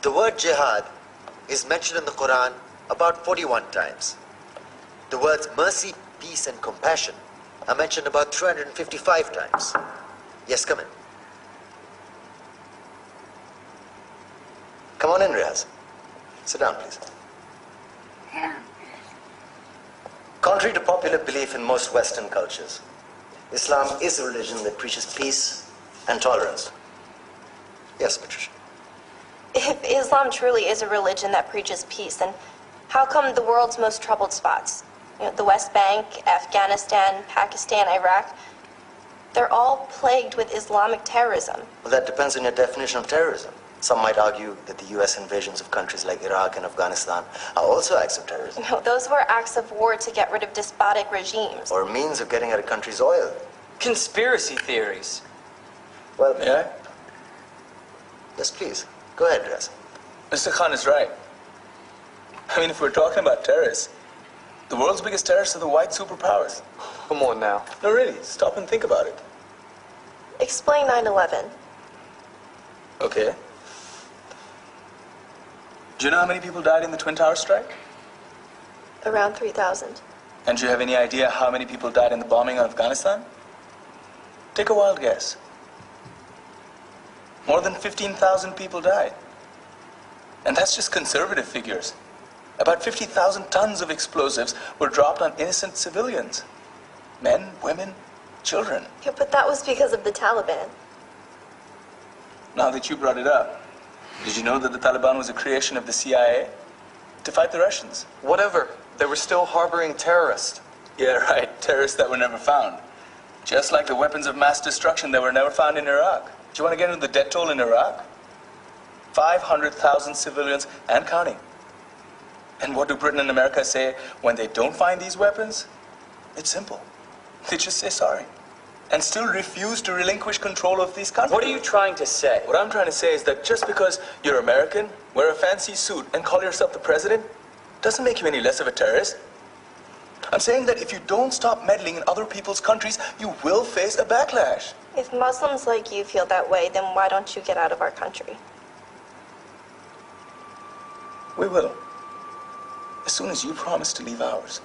The word jihad is mentioned in the Quran about 41 times. The words mercy, peace, and compassion are mentioned about 355 times. Yes, come in. Come on in, Riaz. Sit down, please. Contrary to popular belief in most Western cultures, Islam is a religion that preaches peace and tolerance. Yes, Patricia. If Islam truly is a religion that preaches peace, then how come the world's most troubled spots, the West Bank, Afghanistan, Pakistan, Iraq, they're all plagued with Islamic terrorism? Well, that depends on your definition of terrorism. Some might argue that the U.S. invasions of countries like Iraq and Afghanistan are also acts of terrorism. No, those were acts of war to get rid of despotic regimes. Or means of getting at a country's oil. Conspiracy theories. Well, May I? Yes, please. Go ahead, Riaz. Mr. Khan is right. I mean, if we're talking about terrorists, the world's biggest terrorists are the white superpowers. Come on now. No, really, stop and think about it. Explain 9/11. Okay. Do you know how many people died in the Twin Towers strike? Around 3,000. And do you have any idea how many people died in the bombing of Afghanistan? Take a wild guess. More than 15,000 people died. And that's just conservative figures. About 50,000 tons of explosives were dropped on innocent civilians. Men, women, children. Yeah, but that was because of the Taliban. Now that you brought it up, did you know that the Taliban was a creation of the CIA to fight the Russians? Whatever. They were still harboring terrorists. Yeah, right. Terrorists that were never found. Just like the weapons of mass destruction that were never found in Iraq. Do you want to get into the death toll in Iraq? 500,000 civilians and counting. And what do Britain and America say when they don't find these weapons? It's simple. They just say sorry. And still refuse to relinquish control of these countries. What are you trying to say? What I'm trying to say is that just because you're American, wear a fancy suit, and call yourself the president, doesn't make you any less of a terrorist. I'm saying that if you don't stop meddling in other people's countries, you will face a backlash. If Muslims like you feel that way, then why don't you get out of our country? We will. As soon as you promise to leave ours.